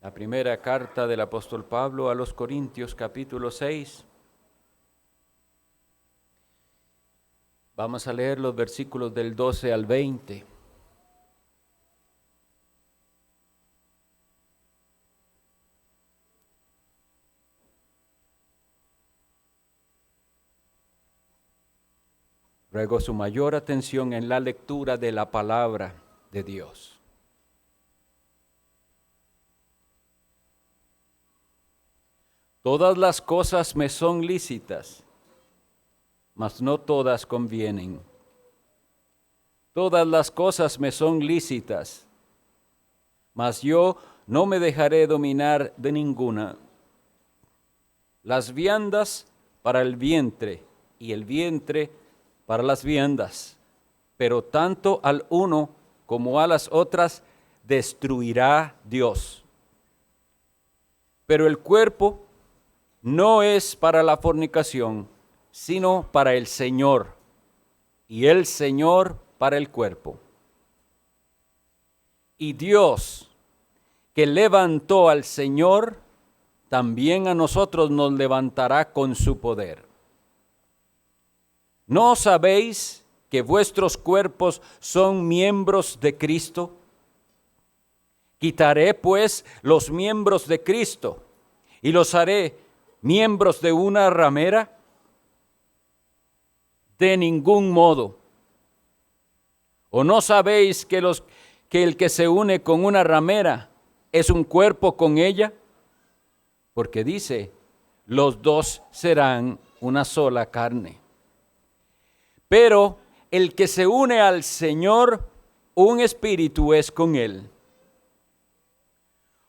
La primera carta del apóstol Pablo a los Corintios, capítulo 6. Vamos a leer los versículos del 12 al 20. Ruego su mayor atención en la lectura de la palabra de Dios. Todas las cosas me son lícitas, mas no todas convienen. Todas las cosas me son lícitas, mas yo no me dejaré dominar de ninguna. Las viandas para el vientre y el vientre para las viandas, pero tanto al uno como a las otras destruirá Dios. Pero el cuerpo no es para la fornicación, sino para el Señor, y el Señor para el cuerpo. Y Dios, que levantó al Señor, también a nosotros nos levantará con su poder. ¿No sabéis que vuestros cuerpos son miembros de Cristo? Quitaré pues los miembros de Cristo y los haré miembros de una ramera. De ningún modo. ¿O no sabéis que el que se une con una ramera es un cuerpo con ella? Porque dice, los dos serán una sola carne. Pero el que se une al Señor, un espíritu es con él.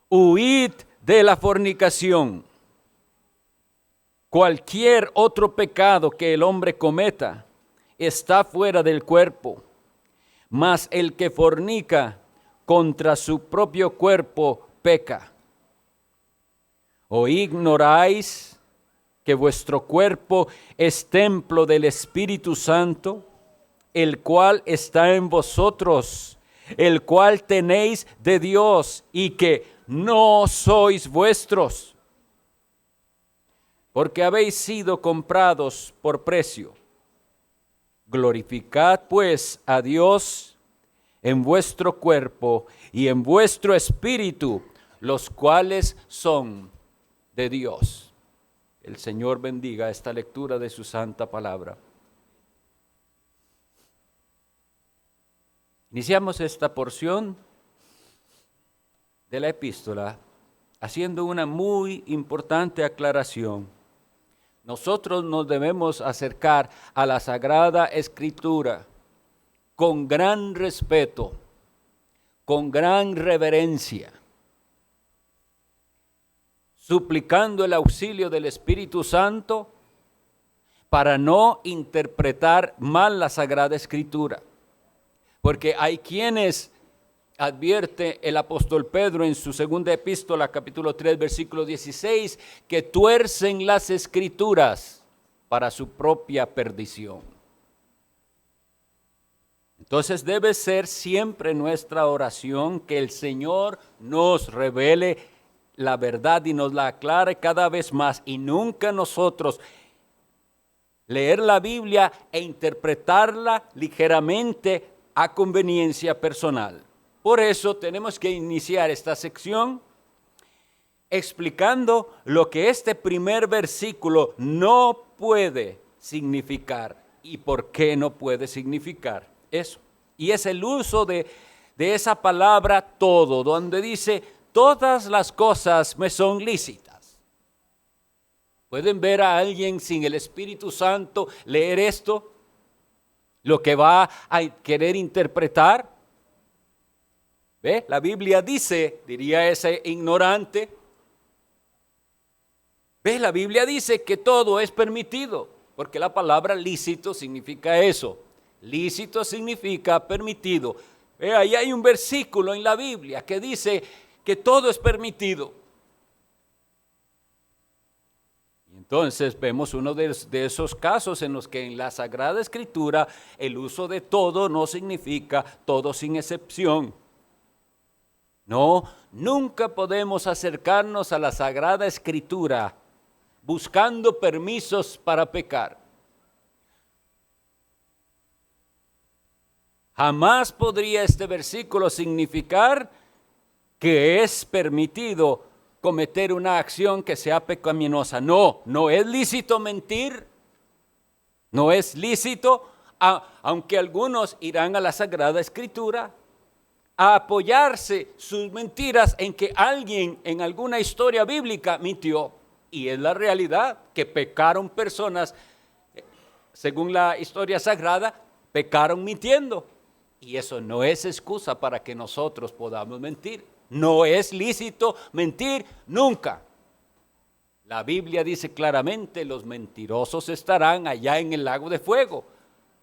Huid de la fornicación. Cualquier otro pecado que el hombre cometa está fuera del cuerpo, mas el que fornica contra su propio cuerpo peca. ¿O ignoráis que vuestro cuerpo es templo del Espíritu Santo, el cual está en vosotros, el cual tenéis de Dios y que no sois vuestros? Porque habéis sido comprados por precio. Glorificad pues a Dios en vuestro cuerpo y en vuestro espíritu, los cuales son de Dios. El Señor bendiga esta lectura de su santa palabra. Iniciamos esta porción de la epístola haciendo una muy importante aclaración. Nosotros nos debemos acercar a la Sagrada Escritura con gran respeto, con gran reverencia, suplicando el auxilio del Espíritu Santo para no interpretar mal la Sagrada Escritura. Porque hay quienes, advierte el apóstol Pedro en su segunda epístola, capítulo 3, versículo 16, que tuercen las Escrituras para su propia perdición. Entonces debe ser siempre nuestra oración que el Señor nos revele la verdad y nos la aclare cada vez más, y nunca nosotros leer la Biblia e interpretarla ligeramente a conveniencia personal. Por eso tenemos que iniciar esta sección explicando lo que este primer versículo no puede significar y por qué no puede significar eso. Y es el uso de esa palabra todo, donde dice, todas las cosas me son lícitas. ¿Pueden ver a alguien sin el Espíritu Santo leer esto? Lo que va a querer interpretar. ¿Ve? La Biblia dice, diría ese ignorante, ¿ve? La Biblia dice que todo es permitido, porque la palabra lícito significa eso. Lícito significa permitido. ¿Ve? Ahí hay un versículo en la Biblia que dice que todo es permitido. Y entonces vemos uno de esos casos en los que en la Sagrada Escritura el uso de todo no significa todo sin excepción. No, nunca podemos acercarnos a la Sagrada Escritura buscando permisos para pecar. Jamás podría este versículo significar que es permitido cometer una acción que sea pecaminosa. No, no es lícito mentir, no es lícito, aunque algunos irán a la Sagrada Escritura a apoyarse sus mentiras en que alguien en alguna historia bíblica mintió. Y es la realidad que pecaron personas, según la historia sagrada, pecaron mintiendo. Y eso no es excusa para que nosotros podamos mentir. No es lícito mentir nunca. La Biblia dice claramente, los mentirosos estarán allá en el lago de fuego.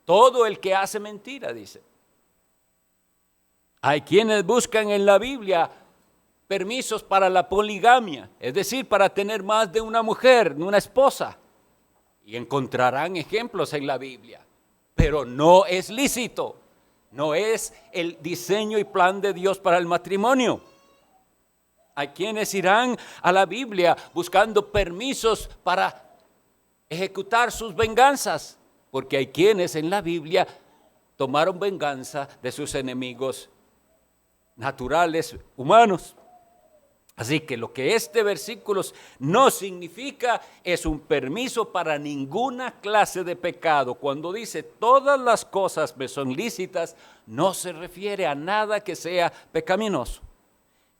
Todo el que hace mentira, dice. Hay quienes buscan en la Biblia permisos para la poligamia, es decir, para tener más de una mujer, una esposa. Y encontrarán ejemplos en la Biblia. Pero no es lícito. No es el diseño y plan de Dios para el matrimonio. Hay quienes irán a la Biblia buscando permisos para ejecutar sus venganzas, porque hay quienes en la Biblia tomaron venganza de sus enemigos naturales, humanos. Así que lo que este versículo no significa es un permiso para ninguna clase de pecado. Cuando dice todas las cosas me son lícitas, no se refiere a nada que sea pecaminoso.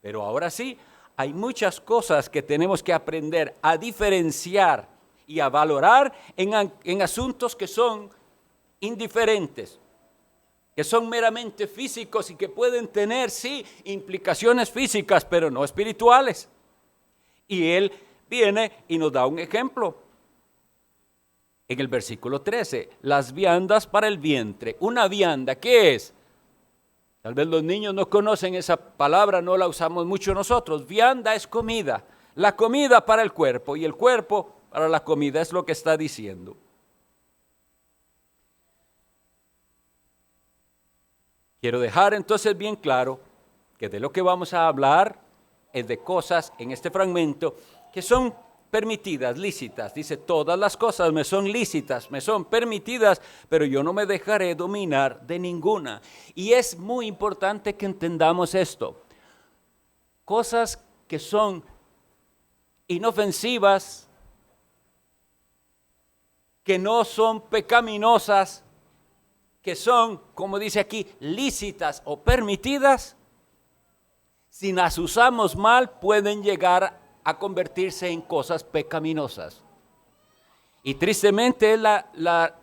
Pero ahora sí, hay muchas cosas que tenemos que aprender a diferenciar y a valorar en asuntos que son indiferentes, que son meramente físicos y que pueden tener, sí, implicaciones físicas, pero no espirituales. Y él viene y nos da un ejemplo. En el versículo 13, las viandas para el vientre. Una vianda, ¿qué es? Tal vez los niños no conocen esa palabra, no la usamos mucho nosotros. Vianda es comida, la comida para el cuerpo y el cuerpo para la comida, es lo que está diciendo. Quiero dejar entonces bien claro que de lo que vamos a hablar es de cosas en este fragmento que son permitidas, lícitas. Dice, todas las cosas me son lícitas, me son permitidas, pero yo no me dejaré dominar de ninguna. Y es muy importante que entendamos esto. Cosas que son inofensivas, que no son pecaminosas, que son, como dice aquí, lícitas o permitidas, si las usamos mal, pueden llegar a convertirse en cosas pecaminosas. Y tristemente es la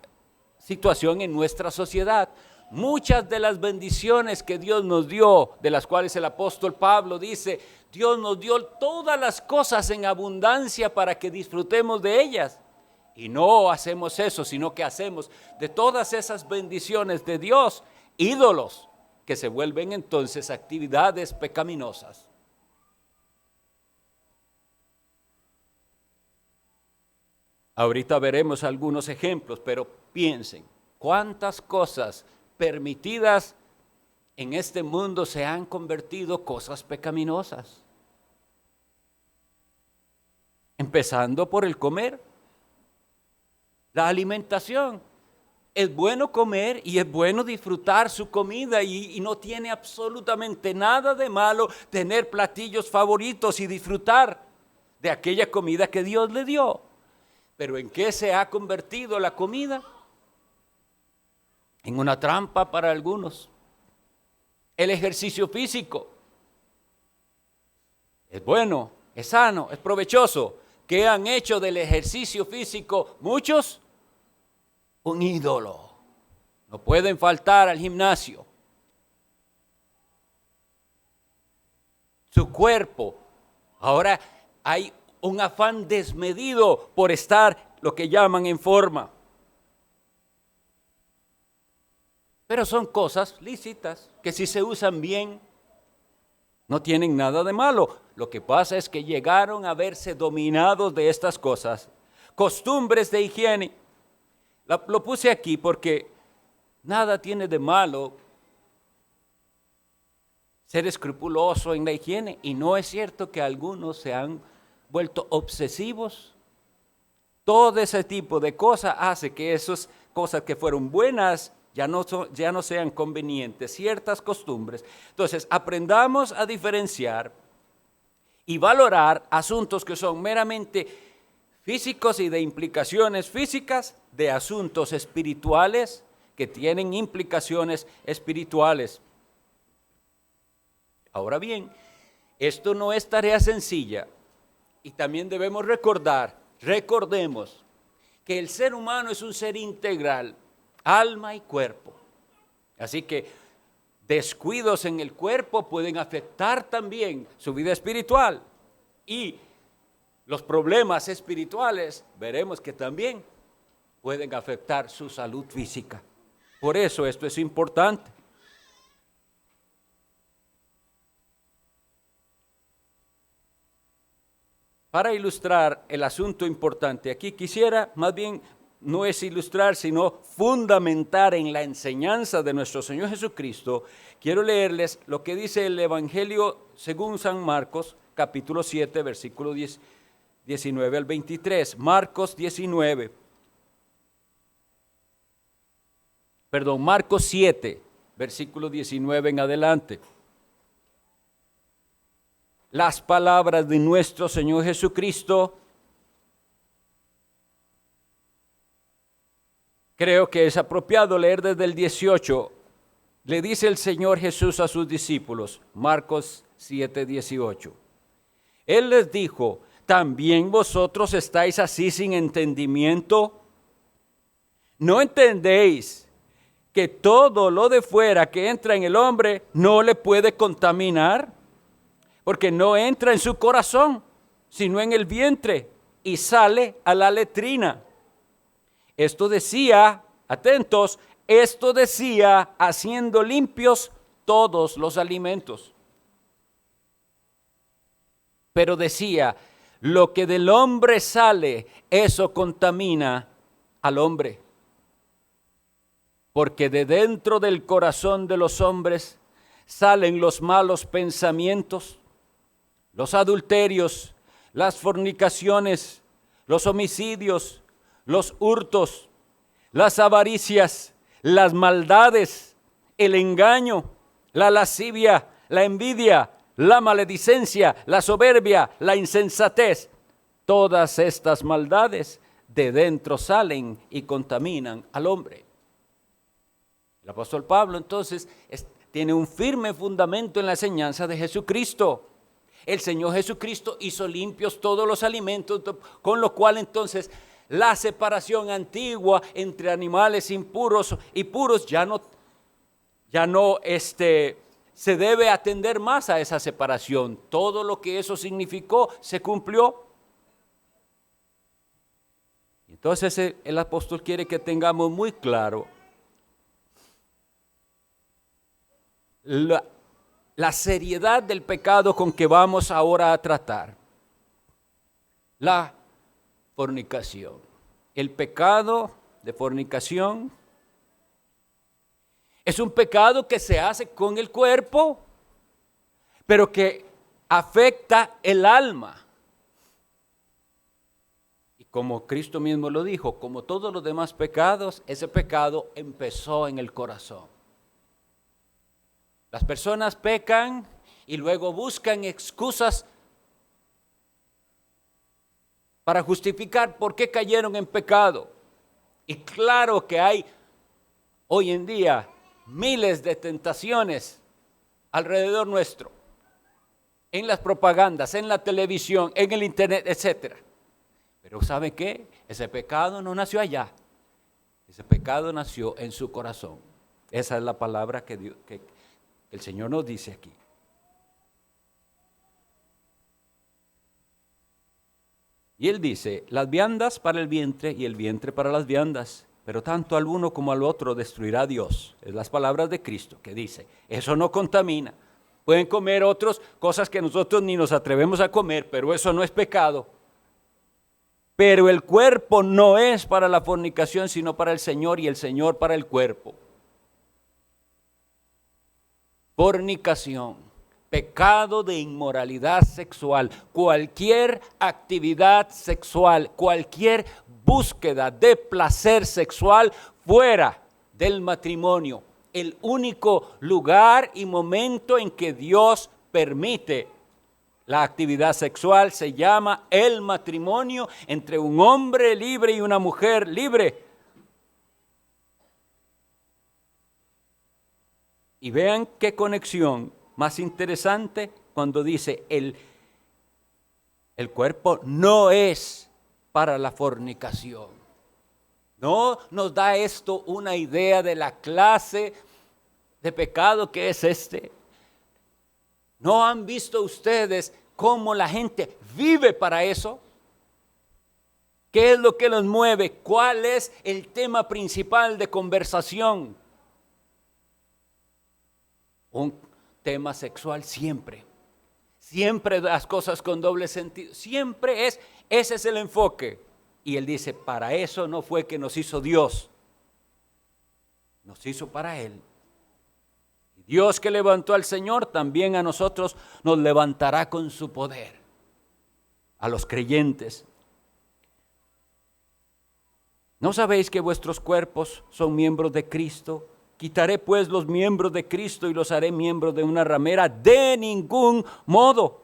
situación en nuestra sociedad. Muchas de las bendiciones que Dios nos dio, de las cuales el apóstol Pablo dice, Dios nos dio todas las cosas en abundancia para que disfrutemos de ellas. Y no hacemos eso, sino que hacemos de todas esas bendiciones de Dios ídolos que se vuelven entonces actividades pecaminosas. Ahorita veremos algunos ejemplos, pero piensen, ¿cuántas cosas permitidas en este mundo se han convertido cosas pecaminosas? Empezando por el comer. La alimentación, es bueno comer y es bueno disfrutar su comida y no tiene absolutamente nada de malo tener platillos favoritos y disfrutar de aquella comida que Dios le dio. Pero ¿en qué se ha convertido la comida? En una trampa para algunos. El ejercicio físico es bueno, es sano, es provechoso. ¿Qué han hecho del ejercicio físico muchos? Un ídolo. No pueden faltar al gimnasio. Su cuerpo. Ahora hay un afán desmedido por estar lo que llaman en forma. Pero son cosas lícitas que si se usan bien no tienen nada de malo. Lo que pasa es que llegaron a verse dominados de estas cosas. Costumbres de higiene. Lo puse aquí porque nada tiene de malo ser escrupuloso en la higiene. Y no es cierto que algunos se han vuelto obsesivos. Todo ese tipo de cosas hace que esas cosas que fueron buenas ya no sean convenientes, ciertas costumbres. Entonces, aprendamos a diferenciar y valorar asuntos que son meramente físicos y de implicaciones físicas, de asuntos espirituales que tienen implicaciones espirituales. Ahora bien, esto no es tarea sencilla y también debemos recordemos que el ser humano es un ser integral, alma y cuerpo. Así que descuidos en el cuerpo pueden afectar también su vida espiritual, y los problemas espirituales veremos que también pueden afectar su salud física. Por eso esto es importante. Para ilustrar el asunto importante, aquí quisiera más bien no es ilustrar, sino fundamentar en la enseñanza de nuestro Señor Jesucristo. Quiero leerles lo que dice el Evangelio según San Marcos, capítulo 7, versículo 19 al 23. Marcos 7, versículo 19 en adelante. Las palabras de nuestro Señor Jesucristo, creo que es apropiado leer desde el 18. Le dice el Señor Jesús a sus discípulos, Marcos 7, 18. Él les dijo: ¿también vosotros estáis así sin entendimiento? ¿No entendéis que todo lo de fuera que entra en el hombre no le puede contaminar? Porque no entra en su corazón, sino en el vientre, y sale a la letrina. Esto decía, atentos, esto decía haciendo limpios todos los alimentos. Pero decía, lo que del hombre sale, eso contamina al hombre. Porque de dentro del corazón de los hombres salen los malos pensamientos, los adulterios, las fornicaciones, los homicidios, los hurtos, las avaricias, las maldades, el engaño, la lascivia, la envidia, la maledicencia, la soberbia, la insensatez. Todas estas maldades de dentro salen y contaminan al hombre. El apóstol Pablo entonces tiene un firme fundamento en la enseñanza de Jesucristo. El Señor Jesucristo hizo limpios todos los alimentos, con lo cual entonces la separación antigua entre animales impuros y puros ya no se debe atender más a esa separación. Todo lo que eso significó se cumplió. Entonces el apóstol quiere que tengamos muy claro la seriedad del pecado con que vamos ahora a tratar. La fornicación. El pecado de fornicación es un pecado que se hace con el cuerpo, pero que afecta el alma. Y como Cristo mismo lo dijo, como todos los demás pecados, ese pecado empezó en el corazón. Las personas pecan y luego buscan excusas para justificar por qué cayeron en pecado. Y claro que hay hoy en día miles de tentaciones alrededor nuestro, en las propagandas, en la televisión, en el internet, etc. Pero ¿sabe qué? Ese pecado no nació allá. Ese pecado nació en su corazón. Esa es la palabra que el Señor nos dice aquí. Y Él dice, las viandas para el vientre y el vientre para las viandas, pero tanto al uno como al otro destruirá Dios. Es las palabras de Cristo que dice, eso no contamina. Pueden comer otras cosas que nosotros ni nos atrevemos a comer, pero eso no es pecado. Pero el cuerpo no es para la fornicación, sino para el Señor, y el Señor para el cuerpo. Fornicación. pecado de inmoralidad sexual, cualquier actividad sexual, cualquier búsqueda de placer sexual fuera del matrimonio. El único lugar y momento en que Dios permite la actividad sexual se llama el matrimonio entre un hombre libre y una mujer libre. Y vean qué conexión más interesante cuando dice el cuerpo no es para la fornicación. No nos da esto una idea de la clase de pecado que es este. ¿No han visto ustedes cómo la gente vive para eso? ¿Qué es lo que los mueve? ¿Cuál es el tema principal de conversación? Un tema sexual siempre. Siempre las cosas con doble sentido. Siempre ese es el enfoque. Y él dice, para eso no fue que nos hizo Dios. Nos hizo para Él. Dios que levantó al Señor, también a nosotros nos levantará con su poder, a los creyentes. ¿No sabéis que vuestros cuerpos son miembros de Cristo? Quitaré pues los miembros de Cristo y los haré miembros de una ramera. De ningún modo.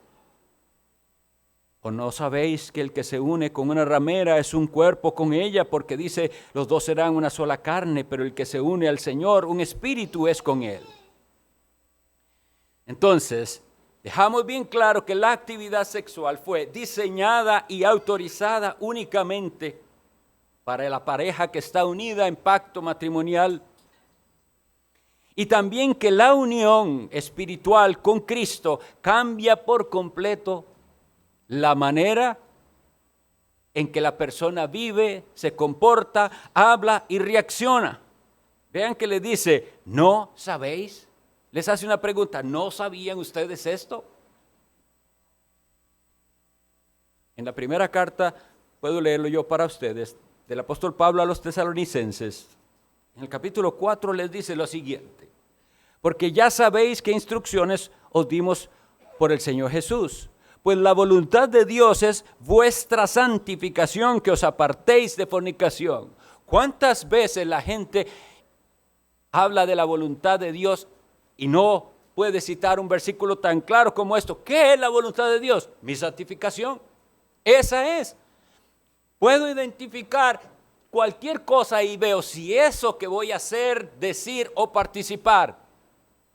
¿O no sabéis que el que se une con una ramera es un cuerpo con ella? Porque dice, los dos serán una sola carne, pero el que se une al Señor, un espíritu es con Él. Entonces, dejamos bien claro que la actividad sexual fue diseñada y autorizada únicamente para la pareja que está unida en pacto matrimonial. Y también que la unión espiritual con Cristo cambia por completo la manera en que la persona vive, se comporta, habla y reacciona. Vean que le dice, ¿no sabéis? Les hace una pregunta, ¿no sabían ustedes esto? En la primera carta, puedo leerlo yo para ustedes, del apóstol Pablo a los tesalonicenses, en el capítulo 4 les dice lo siguiente, porque ya sabéis qué instrucciones os dimos por el Señor Jesús, pues la voluntad de Dios es vuestra santificación, que os apartéis de fornicación. ¿Cuántas veces la gente habla de la voluntad de Dios y no puede citar un versículo tan claro como esto? ¿Qué es la voluntad de Dios? Mi santificación. Esa es. Puedo identificar cualquier cosa y veo si eso que voy a hacer, decir o participar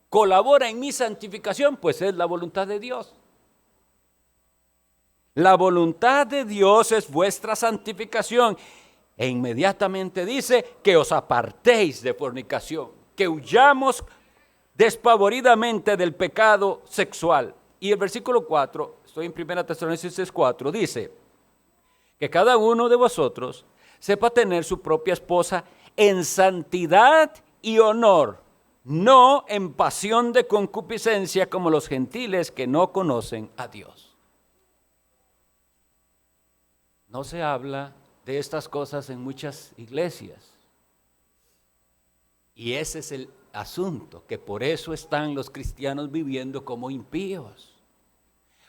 colabora en mi santificación, pues es la voluntad de Dios. La voluntad de Dios es vuestra santificación. E inmediatamente dice que os apartéis de fornicación, que huyamos despavoridamente del pecado sexual. Y el versículo 4, estoy en 1 Tesalonicenses 4, dice que cada uno de vosotros sepa tener su propia esposa en santidad y honor, no en pasión de concupiscencia como los gentiles que no conocen a Dios. No se habla de estas cosas en muchas iglesias. Y ese es el asunto, que por eso están los cristianos viviendo como impíos.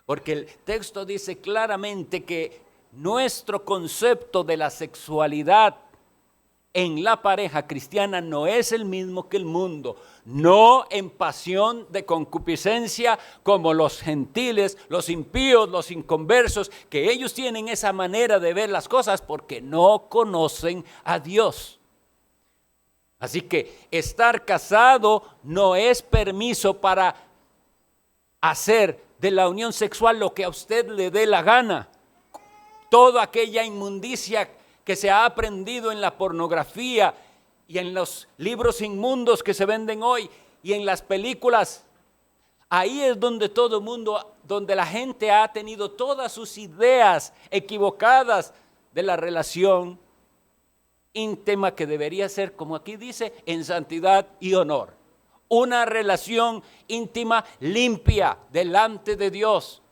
Porque el texto dice claramente que nuestro concepto de la sexualidad en la pareja cristiana no es el mismo que el mundo, no en pasión de concupiscencia como los gentiles, los impíos, los inconversos, que ellos tienen esa manera de ver las cosas porque no conocen a Dios. Así que estar casado no es permiso para hacer de la unión sexual lo que a usted le dé la gana. Toda aquella inmundicia que se ha aprendido en la pornografía y en los libros inmundos que se venden hoy y en las películas, ahí es donde todo el mundo, donde la gente ha tenido todas sus ideas equivocadas de la relación íntima que debería ser, como aquí dice, en santidad y honor. Una relación íntima limpia delante de Dios.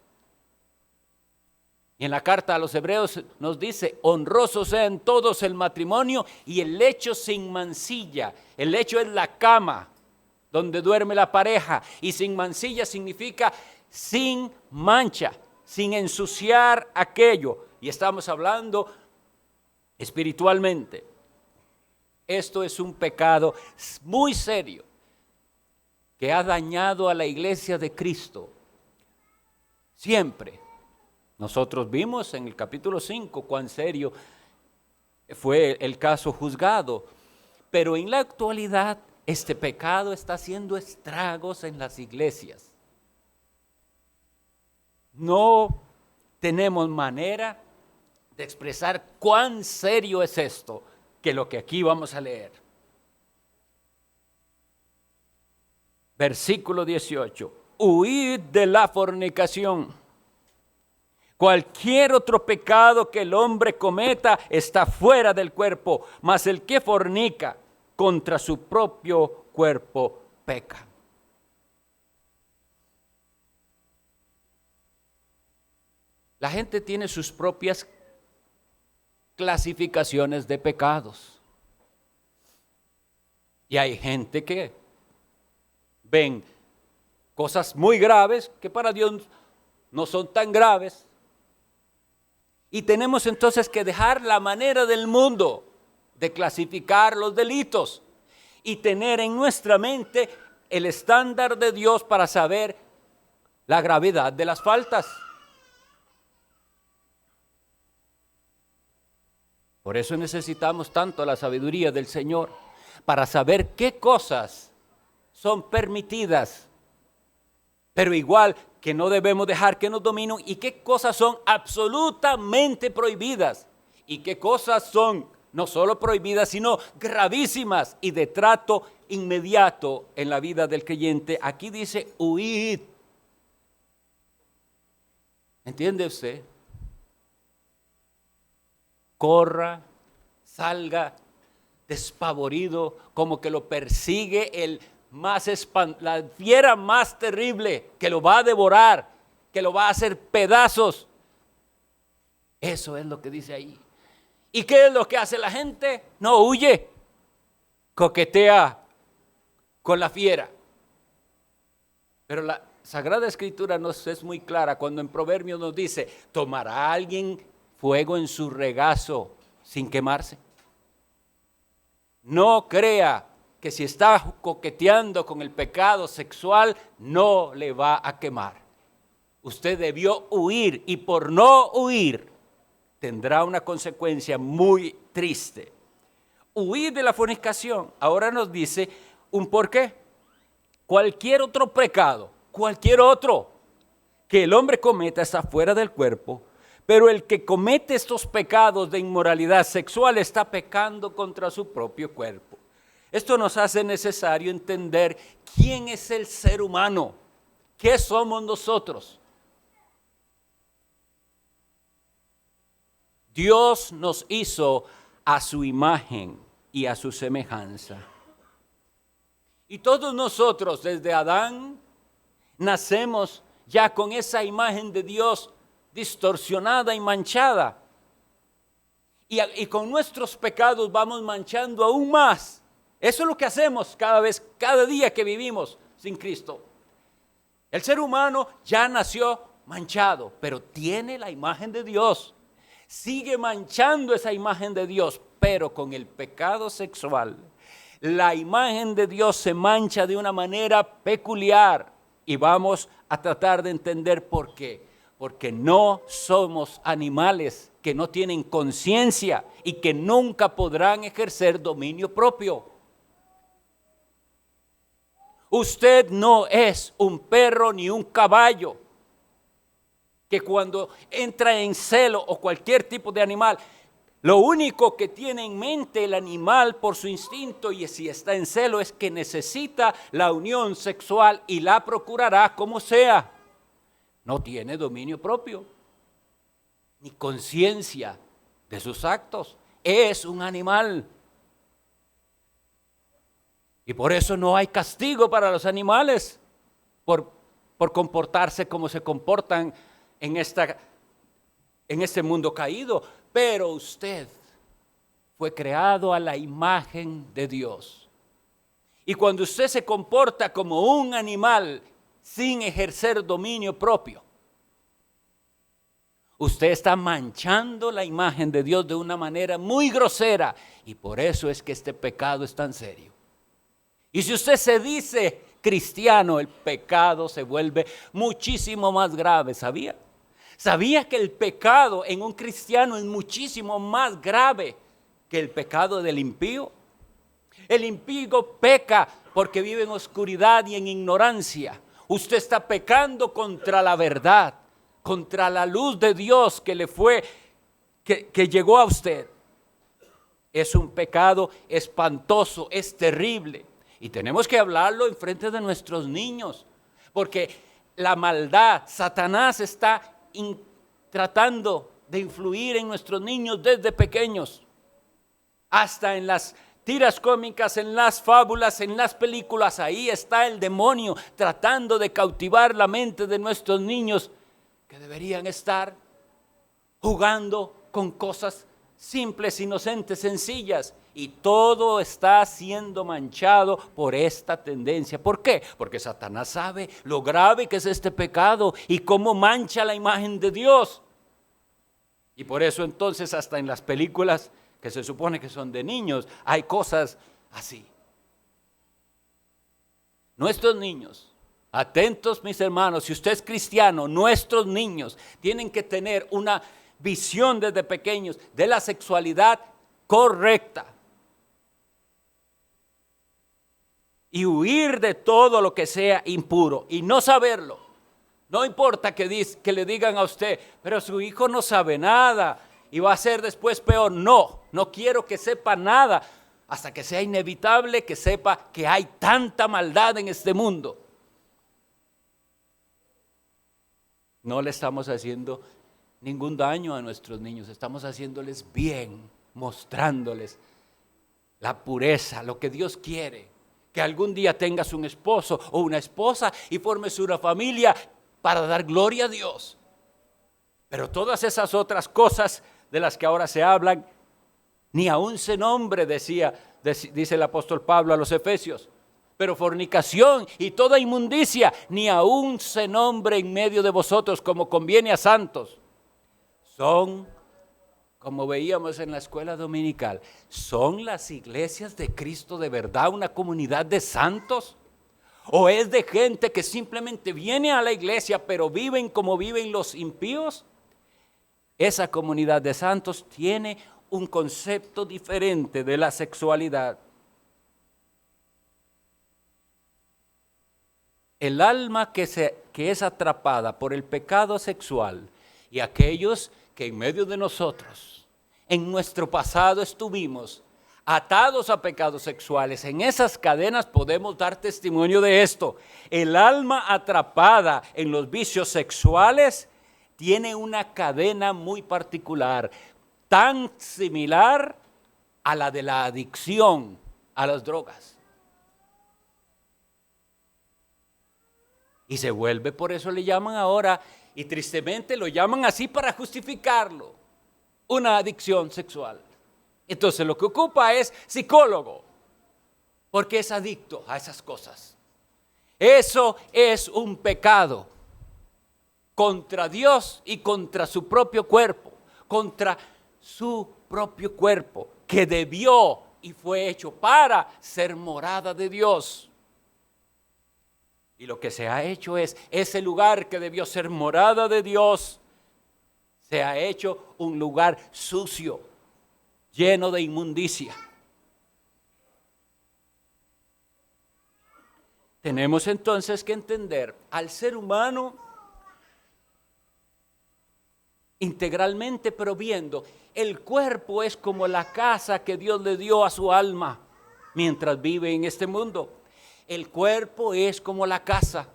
Y en la carta a los Hebreos nos dice, honroso sea en todos el matrimonio y el lecho sin mancilla. El lecho es la cama. donde duerme la pareja. Y sin mancilla significa sin mancha, sin ensuciar aquello. Y estamos hablando espiritualmente. Esto es un pecado muy serio que ha dañado a la iglesia de Cristo. Siempre. Nosotros vimos en el capítulo 5 cuán serio fue el caso juzgado. Pero en la actualidad este pecado está haciendo estragos en las iglesias. No tenemos manera de expresar cuán serio es esto, que lo que aquí vamos a leer. Versículo 18. Huid de la fornicación. Cualquier otro pecado que el hombre cometa está fuera del cuerpo, mas el que fornica contra su propio cuerpo peca. La gente tiene sus propias clasificaciones de pecados. Y hay gente que ven cosas muy graves que para Dios no son tan graves. Y tenemos entonces que dejar la manera del mundo de clasificar los delitos y tener en nuestra mente el estándar de Dios para saber la gravedad de las faltas. Por eso necesitamos tanto la sabiduría del Señor para saber qué cosas son permitidas, pero igual que no debemos dejar que nos dominen, y qué cosas son absolutamente prohibidas y qué cosas son no solo prohibidas, sino gravísimas y de trato inmediato en la vida del creyente. Aquí dice huid. ¿Entiende usted? Corra, salga despavorido, como que lo persigue la fiera más terrible, que lo va a devorar, que lo va a hacer pedazos. Eso es lo que dice ahí. ¿Y qué es lo que hace la gente? No huye, coquetea con la fiera. Pero la Sagrada Escritura nos es muy clara cuando en Proverbios nos dice: ¿tomará alguien fuego en su regazo sin quemarse? No crea que si está coqueteando con el pecado sexual no le va a quemar. Usted debió huir, y por no huir tendrá una consecuencia muy triste. Huir de la fornicación. Ahora nos dice un porqué. Cualquier otro pecado, cualquier otro que el hombre cometa está fuera del cuerpo, pero el que comete estos pecados de inmoralidad sexual está pecando contra su propio cuerpo. Esto nos hace necesario entender quién es el ser humano, qué somos nosotros. Dios nos hizo a su imagen y a su semejanza. Y todos nosotros desde Adán nacemos ya con esa imagen de Dios distorsionada y manchada. Y con nuestros pecados vamos manchando aún más. Eso es lo que hacemos cada día que vivimos sin Cristo. El ser humano ya nació manchado, pero tiene la imagen de Dios. Sigue manchando esa imagen de Dios, pero con el pecado sexual, la imagen de Dios se mancha de una manera peculiar. Y vamos a tratar de entender por qué. Porque no somos animales que no tienen conciencia y que nunca podrán ejercer dominio propio. Usted no es un perro ni un caballo que cuando entra en celo, o cualquier tipo de animal, lo único que tiene en mente el animal por su instinto, y si está en celo, es que necesita la unión sexual y la procurará como sea. No tiene dominio propio, ni conciencia de sus actos. Es un animal. Y por eso no hay castigo para los animales por comportarse como se comportan en este mundo caído. Pero usted fue creado a la imagen de Dios. Y cuando usted se comporta como un animal sin ejercer dominio propio, usted está manchando la imagen de Dios de una manera muy grosera. Y por eso es que este pecado es tan serio. Y si usted se dice cristiano, el pecado se vuelve muchísimo más grave, ¿sabía? ¿Sabía que el pecado en un cristiano es muchísimo más grave que el pecado del impío? El impío peca porque vive en oscuridad y en ignorancia. Usted está pecando contra la verdad, contra la luz de Dios que llegó a usted. Es un pecado espantoso, es terrible. Y tenemos que hablarlo en frente de nuestros niños, porque la maldad, Satanás está tratando de influir en nuestros niños desde pequeños, hasta en las tiras cómicas, en las fábulas, en las películas. Ahí está el demonio tratando de cautivar la mente de nuestros niños, que deberían estar jugando con cosas simples, inocentes, sencillas. Y todo está siendo manchado por esta tendencia. ¿Por qué? Porque Satanás sabe lo grave que es este pecado y cómo mancha la imagen de Dios. Y por eso entonces hasta en las películas que se supone que son de niños, hay cosas así. Nuestros niños, atentos mis hermanos, si usted es cristiano, nuestros niños tienen que tener una visión desde pequeños de la sexualidad correcta. Y huir de todo lo que sea impuro y no saberlo. No importa que le digan a usted, pero su hijo no sabe nada y va a ser después peor. No quiero que sepa nada hasta que sea inevitable que sepa que hay tanta maldad en este mundo. No le estamos haciendo ningún daño a nuestros niños, estamos haciéndoles bien, mostrándoles la pureza, lo que Dios quiere. Que algún día tengas un esposo o una esposa y formes una familia para dar gloria a Dios. Pero todas esas otras cosas de las que ahora se hablan, ni aún se nombre, dice el apóstol Pablo a los Efesios. Pero fornicación y toda inmundicia, ni aún se nombre en medio de vosotros como conviene a santos. Son, como veíamos en la escuela dominical, ¿son las iglesias de Cristo de verdad una comunidad de santos? ¿O es de gente que simplemente viene a la iglesia pero viven como viven los impíos? Esa comunidad de santos tiene un concepto diferente de la sexualidad. El alma que es atrapada por el pecado sexual y aquellos que en medio de nosotros, en nuestro pasado estuvimos atados a pecados sexuales, en esas cadenas podemos dar testimonio de esto. El alma atrapada en los vicios sexuales tiene una cadena muy particular, tan similar a la de la adicción a las drogas. Y se vuelve, por eso le llaman ahora, y tristemente lo llaman así para justificarlo, una adicción sexual. Entonces lo que ocupa es psicólogo, porque es adicto a esas cosas. Eso es un pecado contra Dios y contra su propio cuerpo, que debió y fue hecho para ser morada de Dios. Y lo que se ha hecho es, ese lugar que debió ser morada de Dios, se ha hecho un lugar sucio, lleno de inmundicia. Tenemos entonces que entender al ser humano integralmente, pero viendo, el cuerpo es como la casa que Dios le dio a su alma mientras vive en este mundo. El cuerpo es como la casa.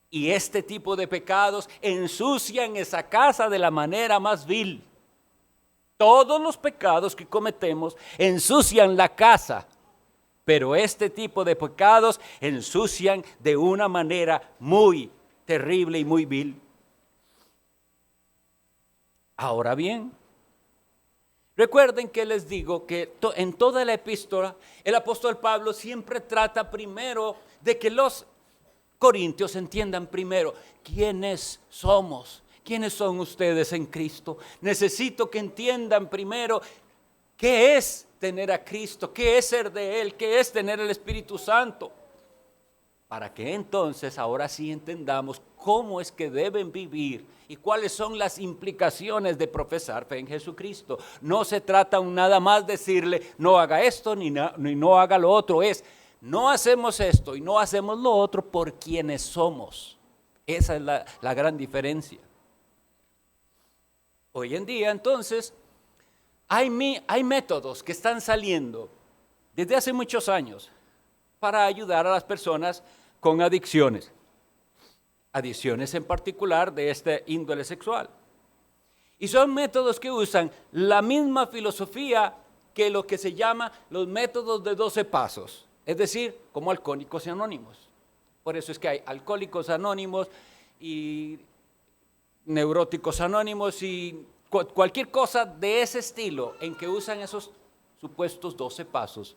Y este tipo de pecados ensucian esa casa de la manera más vil. Todos los pecados que cometemos ensucian la casa, pero este tipo de pecados ensucian de una manera muy terrible y muy vil. Ahora bien, Recuerden que les digo que en toda la epístola el apóstol Pablo siempre trata primero de que los corintios entiendan primero quiénes somos, quiénes son ustedes en Cristo. Necesito que entiendan primero qué es tener a Cristo, qué es ser de Él, qué es tener el Espíritu Santo. Para que entonces ahora sí entendamos cómo es que deben vivir y cuáles son las implicaciones de profesar fe en Jesucristo. No se trata nada más de decirle no haga esto ni no haga lo otro, es no hacemos esto y no hacemos lo otro por quienes somos. Esa es la gran diferencia. Hoy en día entonces hay métodos que están saliendo desde hace muchos años para ayudar a las personas con adicciones en particular de este índole sexual. Y son métodos que usan la misma filosofía que lo que se llama los métodos de 12 pasos, es decir, como Alcohólicos Anónimos. Por eso es que hay Alcohólicos Anónimos y Neuróticos Anónimos y cualquier cosa de ese estilo en que usan esos supuestos 12 pasos.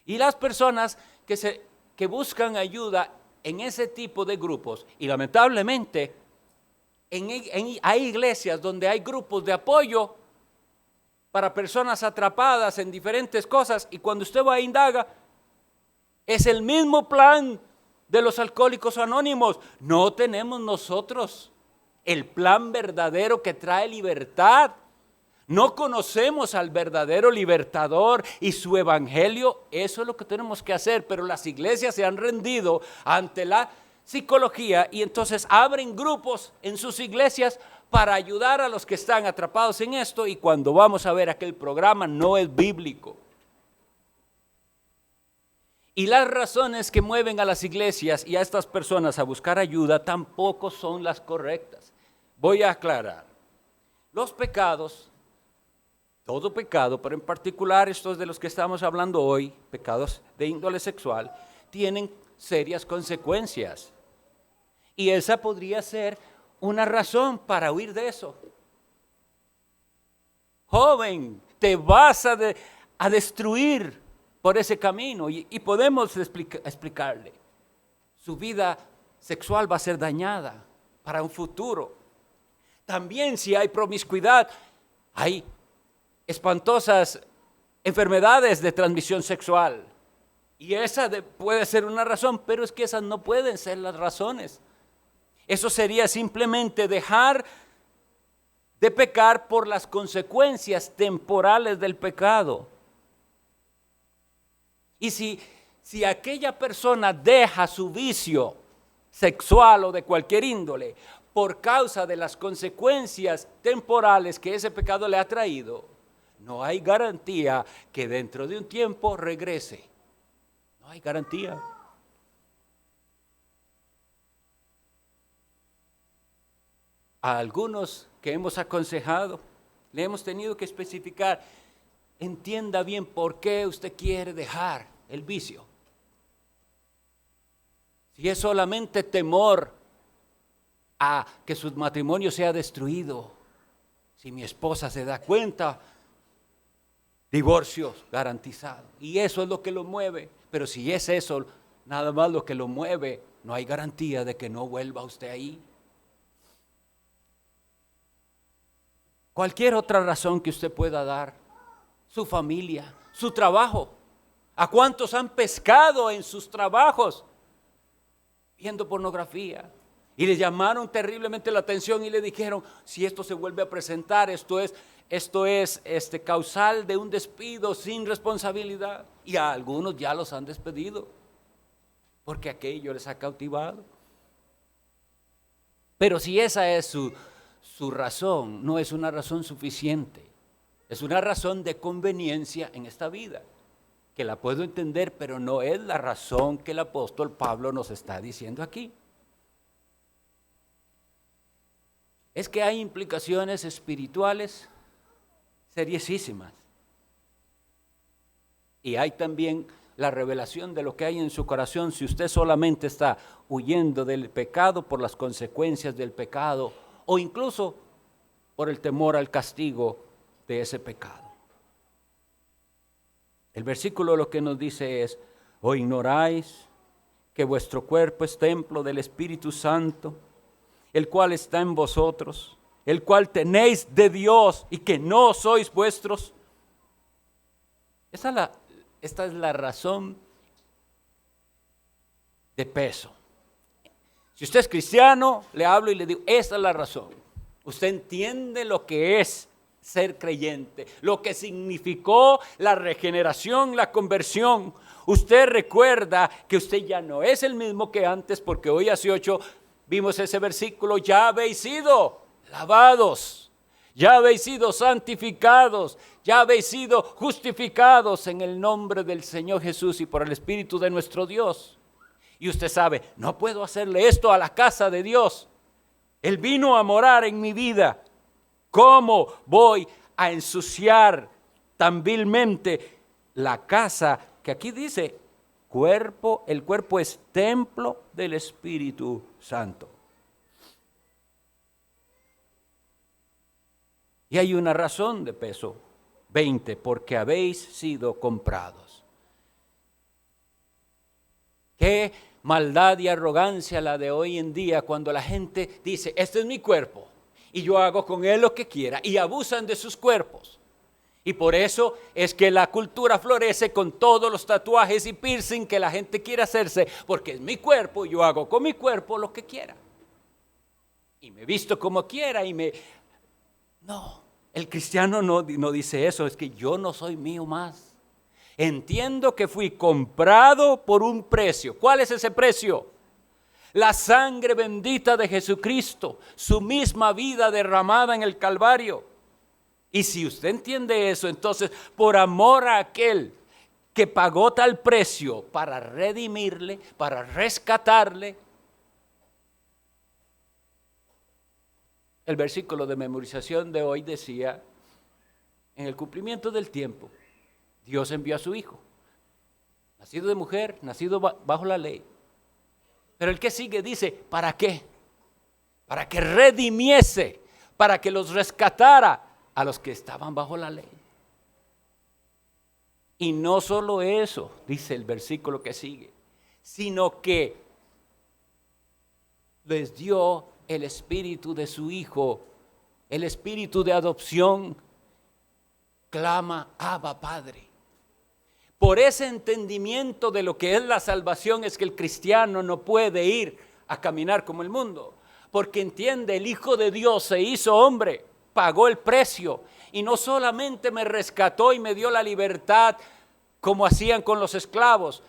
Y las personas que buscan ayuda en ese tipo de grupos, y lamentablemente hay iglesias donde hay grupos de apoyo para personas atrapadas en diferentes cosas, y cuando usted va a indaga, es el mismo plan de los Alcohólicos Anónimos. No tenemos nosotros el plan verdadero que trae libertad. No conocemos al verdadero libertador y su evangelio. Eso es lo que tenemos que hacer, pero las iglesias se han rendido ante la psicología y entonces abren grupos en sus iglesias para ayudar a los que están atrapados en esto, y cuando vamos a ver aquel programa no es bíblico. Y las razones que mueven a las iglesias y a estas personas a buscar ayuda tampoco son las correctas. Voy a aclarar. Los pecados, todo pecado, pero en particular estos de los que estamos hablando hoy, pecados de índole sexual, tienen serias consecuencias. Y esa podría ser una razón para huir de eso. Joven, te vas a destruir por ese camino, y podemos explicarle. Su vida sexual va a ser dañada para un futuro. También si hay promiscuidad, hay espantosas enfermedades de transmisión sexual. Y esa puede ser una razón, pero es que esas no pueden ser las razones. Eso sería simplemente dejar de pecar por las consecuencias temporales del pecado. Y si aquella persona deja su vicio sexual o de cualquier índole por causa de las consecuencias temporales que ese pecado le ha traído, no hay garantía que dentro de un tiempo regrese. No hay garantía. A algunos que hemos aconsejado, le hemos tenido que especificar: entienda bien por qué usted quiere dejar el vicio. Si es solamente temor a que su matrimonio sea destruido, si mi esposa se da cuenta, divorcio garantizado. Y eso es lo que lo mueve. Pero si es eso nada más lo que lo mueve, no hay garantía de que no vuelva usted ahí. Cualquier otra razón que usted pueda dar, su familia, su trabajo. ¿A cuántos han pescado en sus trabajos viendo pornografía? Y le llamaron terriblemente la atención y le dijeron: si esto se vuelve a presentar, esto es causal de un despido sin responsabilidad. Y a algunos ya los han despedido porque aquello les ha cautivado. Pero si esa es su razón, no es una razón suficiente. Es una razón de conveniencia en esta vida, que la puedo entender, pero no es la razón que el apóstol Pablo nos está diciendo aquí. Es que hay implicaciones espirituales seriosísimas. Y hay también la revelación de lo que hay en su corazón si usted solamente está huyendo del pecado por las consecuencias del pecado, o incluso por el temor al castigo de ese pecado. El versículo lo que nos dice es: ¿o ignoráis que vuestro cuerpo es templo del Espíritu Santo, el cual está en vosotros, el cual tenéis de Dios y que no sois vuestros? Esta es la razón de peso. Si usted es cristiano, le hablo y le digo, esta es la razón. Usted entiende lo que es ser creyente, lo que significó la regeneración, la conversión. Usted recuerda que usted ya no es el mismo que antes, porque hoy hace 8 vimos ese versículo: ya habéis sido lavados, ya habéis sido santificados, ya habéis sido justificados en el nombre del Señor Jesús y por el Espíritu de nuestro Dios. Y usted sabe, no puedo hacerle esto a la casa de Dios. Él vino a morar en mi vida. ¿Cómo voy a ensuciar tan vilmente la casa que aquí dice cuerpo? El cuerpo es templo del Espíritu Santo. Y hay una razón de peso 20, porque habéis sido comprados. Qué maldad y arrogancia la de hoy en día, cuando la gente dice, este es mi cuerpo y yo hago con él lo que quiera, y abusan de sus cuerpos. Y por eso es que la cultura florece con todos los tatuajes y piercing que la gente quiere hacerse, porque es mi cuerpo y yo hago con mi cuerpo lo que quiera. Y me visto como quiera No, el cristiano no dice eso, es que yo no soy mío más. Entiendo que fui comprado por un precio. ¿Cuál es ese precio? La sangre bendita de Jesucristo, su misma vida derramada en el Calvario. Y si usted entiende eso, entonces por amor a aquel que pagó tal precio para redimirle, para rescatarle. El versículo de memorización de hoy decía: en el cumplimiento del tiempo, Dios envió a su Hijo, nacido de mujer, nacido bajo la ley. Pero el que sigue dice, ¿para qué? Para que redimiese, para que los rescatara a los que estaban bajo la ley. Y no solo eso, dice el versículo que sigue, sino que les dio el espíritu de su Hijo, el espíritu de adopción. Clama, Abba, Padre. Por ese entendimiento de lo que es la salvación es que el cristiano no puede ir a caminar como el mundo, porque entiende, el Hijo de Dios se hizo hombre, pagó el precio, y no solamente me rescató y me dio la libertad como hacían con los esclavos.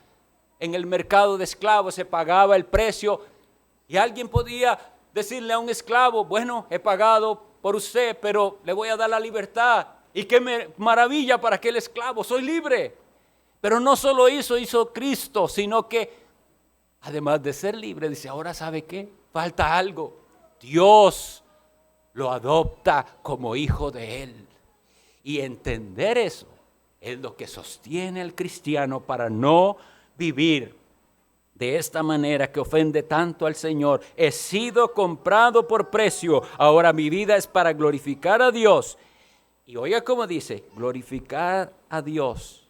En el mercado de esclavos se pagaba el precio y alguien podía decirle a un esclavo, bueno, he pagado por usted, pero le voy a dar la libertad. Y qué maravilla para aquel esclavo, soy libre. Pero no solo hizo Cristo, sino que además de ser libre, dice, ahora ¿sabe qué? Falta algo. Dios lo adopta como hijo de Él. Y entender eso es lo que sostiene al cristiano para no vivir de esta manera que ofende tanto al Señor. He sido comprado por precio, ahora mi vida es para glorificar a Dios. Y oiga cómo dice, glorificar a Dios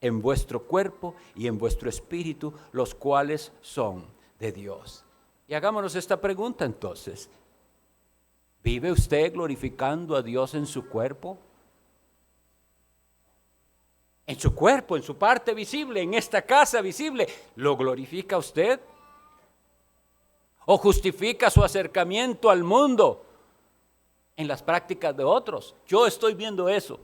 en vuestro cuerpo y en vuestro espíritu, los cuales son de Dios. Y hagámonos esta pregunta entonces: ¿vive usted glorificando a Dios en su cuerpo? En su cuerpo, en su parte visible, en esta casa visible, ¿lo glorifica usted? ¿O justifica su acercamiento al mundo en las prácticas de otros? Yo estoy viendo eso.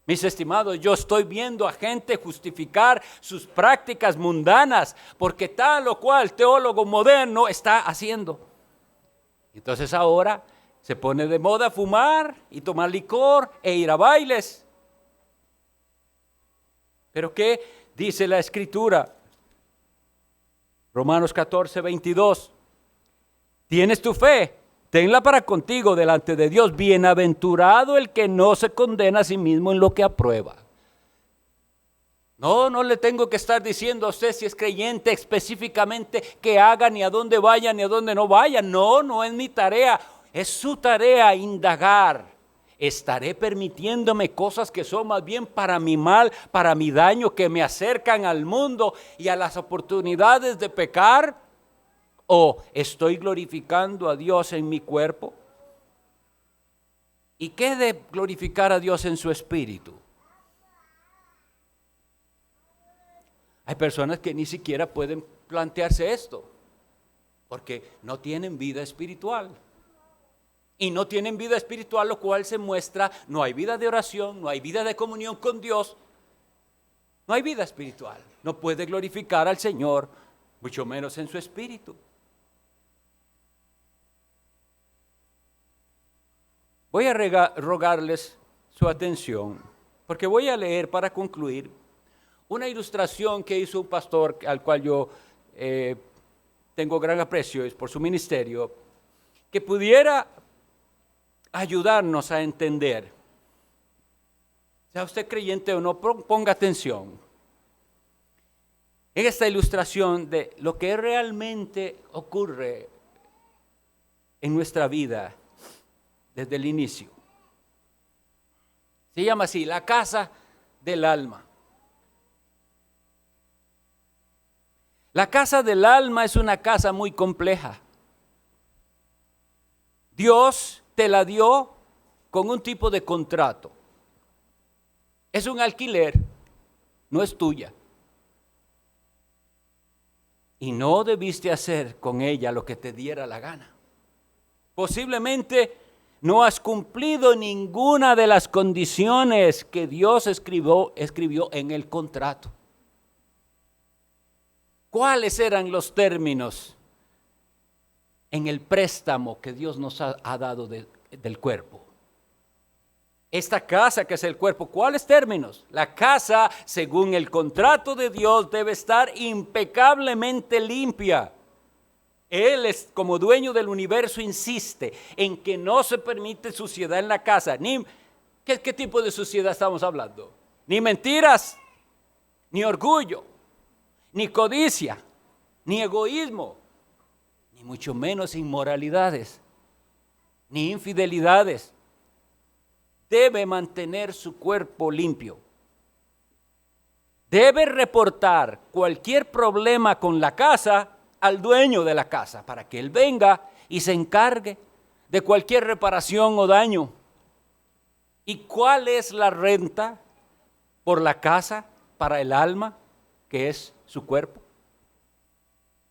Mis estimados, yo estoy viendo a gente justificar sus prácticas mundanas porque tal o cual teólogo moderno está haciendo. Entonces ahora se pone de moda fumar y tomar licor e ir a bailes. ¿Pero qué dice la Escritura? Romanos 14, 22. ¿Tienes tu fe? Tenla para contigo delante de Dios. Bienaventurado el que no se condena a sí mismo en lo que aprueba. No le tengo que estar diciendo a usted, si es creyente, específicamente qué haga, ni a dónde vaya, ni a dónde no vaya. No es mi tarea. Es su tarea indagar estaré permitiéndome cosas que son más bien para mi mal, para mi daño, que me acercan al mundo y a las oportunidades de pecar, o estoy glorificando a Dios en mi cuerpo. ¿Y qué de glorificar a Dios en su espíritu? Hay personas que ni siquiera pueden plantearse esto, porque no tienen vida espiritual. Y no tienen vida espiritual, lo cual se muestra, no hay vida de oración, no hay vida de comunión con Dios, no hay vida espiritual. No puede glorificar al Señor, mucho menos en su espíritu. Voy a rogarles su atención, porque voy a leer para concluir una ilustración que hizo un pastor al cual yo tengo gran aprecio por su ministerio, que pudiera ayudarnos a entender. Sea usted creyente o no, ponga atención en esta ilustración de lo que realmente ocurre en nuestra vida desde el inicio. Se llama así, la casa del alma. La casa del alma es una casa muy compleja. Dios te la dio con un tipo de contrato. Es un alquiler, no es tuya. Y no debiste hacer con ella lo que te diera la gana. Posiblemente no has cumplido ninguna de las condiciones que Dios escribió en el contrato. ¿Cuáles eran los términos en el préstamo que Dios nos ha dado del cuerpo? Esta casa que es el cuerpo, ¿cuáles términos? La casa, según el contrato de Dios, debe estar impecablemente limpia. Él, como dueño del universo, insiste en que no se permite suciedad en la casa. ¿Qué tipo de suciedad estamos hablando? Ni mentiras, ni orgullo, ni codicia, ni egoísmo, ni mucho menos inmoralidades, ni infidelidades. Debe mantener su cuerpo limpio. Debe reportar cualquier problema con la casa al dueño de la casa para que él venga y se encargue de cualquier reparación o daño. ¿Y cuál es la renta por la casa para el alma, que es su cuerpo?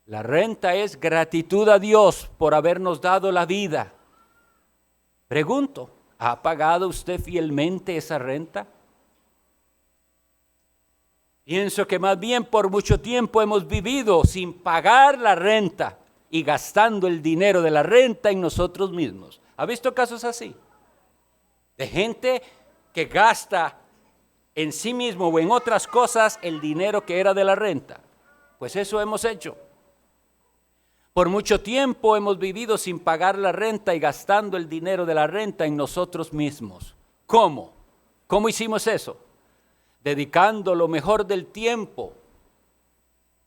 La renta es gratitud a Dios por habernos dado la vida. Pregunto, ¿ha pagado usted fielmente esa renta? Pienso que más bien por mucho tiempo hemos vivido sin pagar la renta y gastando el dinero de la renta en nosotros mismos. ¿Ha visto casos así? De gente que gasta en sí mismo o en otras cosas el dinero que era de la renta. Pues eso hemos hecho. Por mucho tiempo hemos vivido sin pagar la renta y gastando el dinero de la renta en nosotros mismos. ¿Cómo? ¿Cómo hicimos eso? Dedicando lo mejor del tiempo,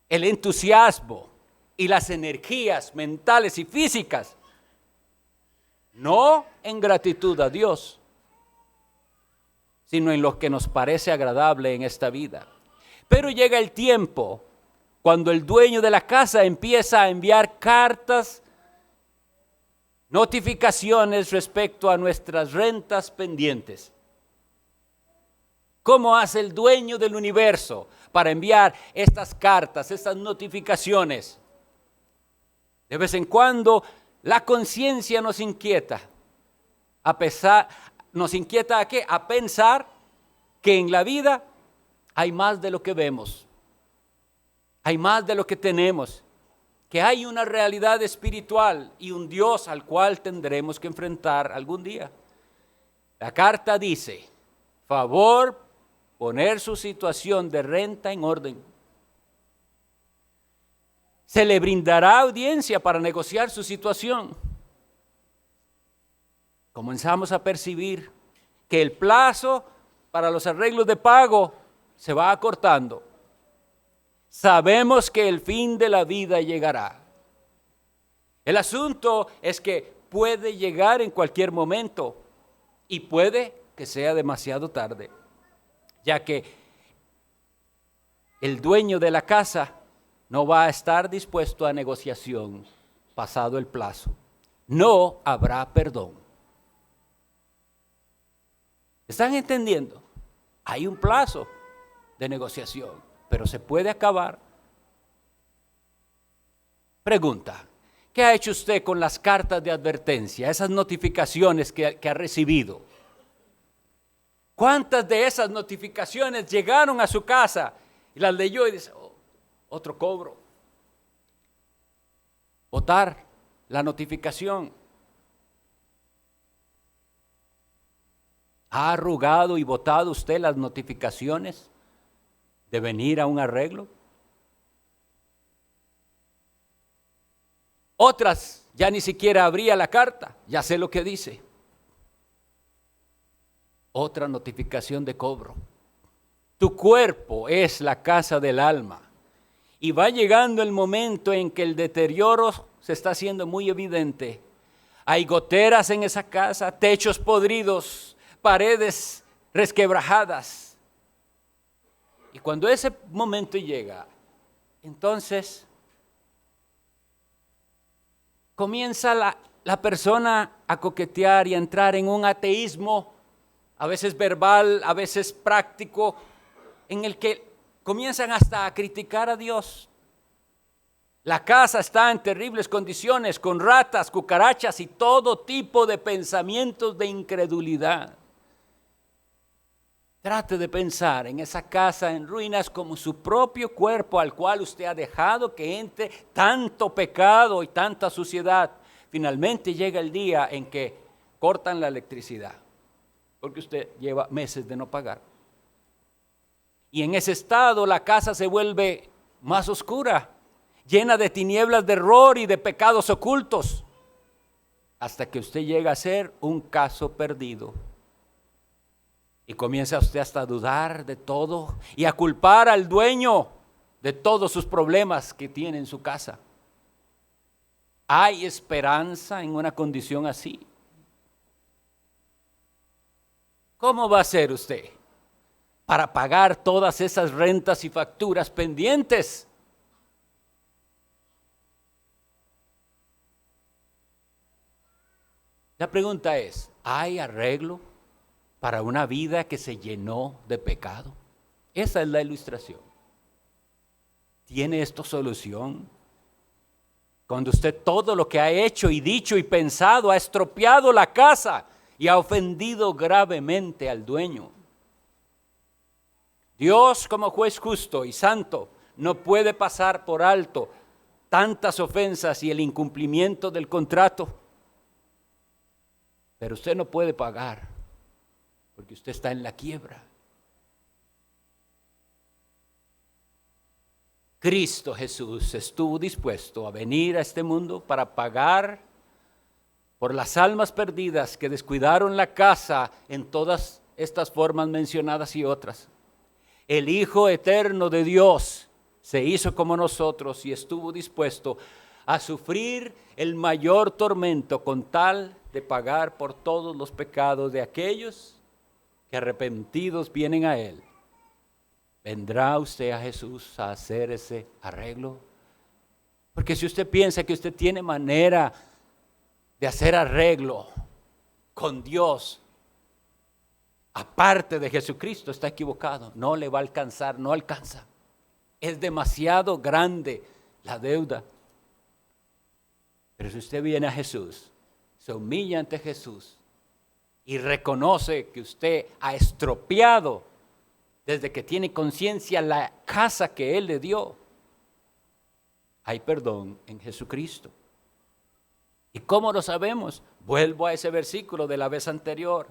el entusiasmo y las energías mentales y físicas, no en gratitud a Dios, sino en lo que nos parece agradable en esta vida. Pero llega el tiempo cuando el dueño de la casa empieza a enviar cartas, notificaciones respecto a nuestras rentas pendientes. ¿Cómo hace el dueño del universo para enviar estas cartas, estas notificaciones? De vez en cuando la conciencia nos inquieta. ¿Nos inquieta a qué? A pensar que en la vida hay más de lo que vemos. Hay más de lo que tenemos. Que hay una realidad espiritual y un Dios al cual tendremos que enfrentar algún día. La carta dice, favor poner su situación de renta en orden. Se le brindará audiencia para negociar su situación. Comenzamos a percibir que el plazo para los arreglos de pago se va acortando. Sabemos que el fin de la vida llegará. El asunto es que puede llegar en cualquier momento. Y puede que sea demasiado tarde, ya que el dueño de la casa no va a estar dispuesto a negociación pasado el plazo. No habrá perdón. ¿Están entendiendo? Hay un plazo de negociación, pero se puede acabar. Pregunta: ¿qué ha hecho usted con las cartas de advertencia, esas notificaciones que ha recibido? ¿Cuántas de esas notificaciones llegaron a su casa y las leyó y dice, oh, otro cobro? Botar la notificación. ¿Ha arrugado y botado usted las notificaciones de venir a un arreglo? Otras ya ni siquiera abría la carta, ya sé lo que dice. Otra notificación de cobro. Tu cuerpo es la casa del alma y va llegando el momento en que el deterioro se está haciendo muy evidente. Hay goteras en esa casa, techos podridos, paredes resquebrajadas. Y cuando ese momento llega, entonces comienza la persona a coquetear y a entrar en un ateísmo, a veces verbal, a veces práctico, en el que comienzan hasta a criticar a Dios. La casa está en terribles condiciones, con ratas, cucarachas y todo tipo de pensamientos de incredulidad. Trate de pensar en esa casa en ruinas como su propio cuerpo, al cual usted ha dejado que entre tanto pecado y tanta suciedad. Finalmente llega el día en que cortan la electricidad, porque usted lleva meses de no pagar. Y en ese estado la casa se vuelve más oscura, llena de tinieblas de error y de pecados ocultos, hasta que usted llega a ser un caso perdido. Y comienza usted hasta a dudar de todo y a culpar al dueño de todos sus problemas que tiene en su casa. ¿Hay esperanza en una condición así? ¿Cómo va a ser usted para pagar todas esas rentas y facturas pendientes? La pregunta es, ¿hay arreglo para una vida que se llenó de pecado? Esa es la ilustración. ¿Tiene esto solución? Cuando usted todo lo que ha hecho y dicho y pensado ha estropeado la casa y ha ofendido gravemente al dueño. Dios, como juez justo y santo, no puede pasar por alto tantas ofensas y el incumplimiento del contrato. Pero usted no puede pagar, porque usted está en la quiebra. Cristo Jesús estuvo dispuesto a venir a este mundo para pagar por las almas perdidas que descuidaron la casa en todas estas formas mencionadas y otras. El Hijo eterno de Dios se hizo como nosotros y estuvo dispuesto a sufrir el mayor tormento con tal de pagar por todos los pecados de aquellos que arrepentidos vienen a Él. ¿Vendrá usted a Jesús a hacer ese arreglo? Porque si usted piensa que usted tiene manera de hacer arreglo con Dios, aparte de Jesucristo, está equivocado. No le va a alcanzar, no alcanza. Es demasiado grande la deuda. Pero si usted viene a Jesús, se humilla ante Jesús y reconoce que usted ha estropeado desde que tiene conciencia la casa que Él le dio, hay perdón en Jesucristo. ¿Y cómo lo sabemos? Vuelvo a ese versículo de la vez anterior,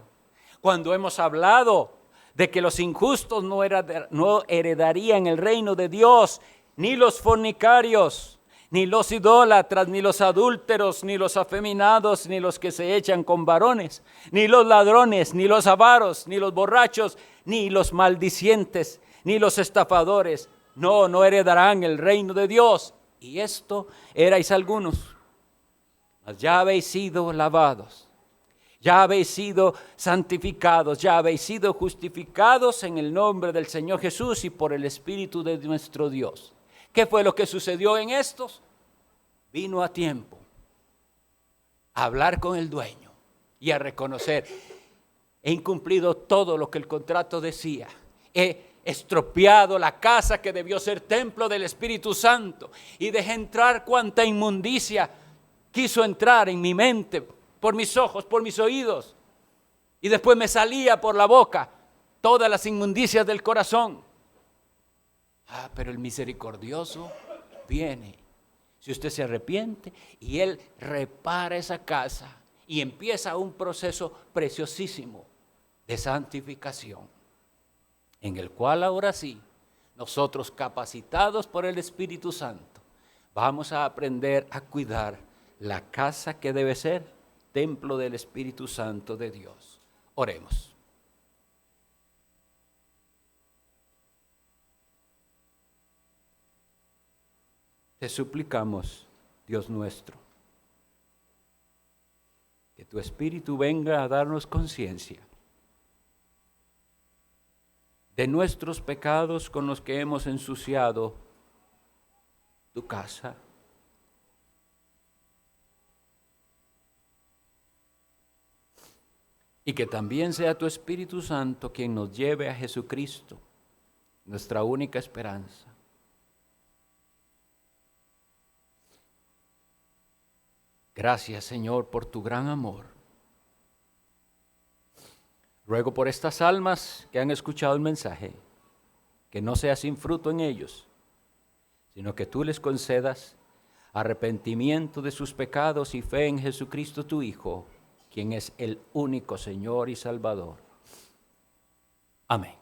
cuando hemos hablado de que los injustos no heredarían el reino de Dios, ni los fornicarios, ni los idólatras, ni los adúlteros, ni los afeminados, ni los que se echan con varones, ni los ladrones, ni los avaros, ni los borrachos, ni los maldicientes, ni los estafadores, no heredarán el reino de Dios. Y esto erais algunos, mas ya habéis sido lavados, Ya habéis sido santificados, ya habéis sido justificados en el nombre del Señor Jesús y por el Espíritu de nuestro Dios. ¿Qué fue lo que sucedió en estos? Vino a tiempo a hablar con el dueño y a reconocer: he incumplido todo lo que el contrato decía, he estropeado la casa que debió ser templo del Espíritu Santo y dejé entrar cuanta inmundicia quiso entrar en mi mente, por mis ojos, por mis oídos, y después me salía por la boca todas las inmundicias del corazón. Pero el misericordioso viene, si usted se arrepiente, y Él repara esa casa y empieza un proceso preciosísimo de santificación, en el cual ahora sí, nosotros, capacitados por el Espíritu Santo, vamos a aprender a cuidar la casa que debe ser templo del Espíritu Santo de Dios. Oremos. Te suplicamos, Dios nuestro, que tu Espíritu venga a darnos conciencia de nuestros pecados con los que hemos ensuciado tu casa. Y que también sea tu Espíritu Santo quien nos lleve a Jesucristo, nuestra única esperanza. Gracias, Señor, por tu gran amor. Ruego por estas almas que han escuchado el mensaje, que no sea sin fruto en ellos, sino que tú les concedas arrepentimiento de sus pecados y fe en Jesucristo tu Hijo, quien es el único Señor y Salvador. Amén.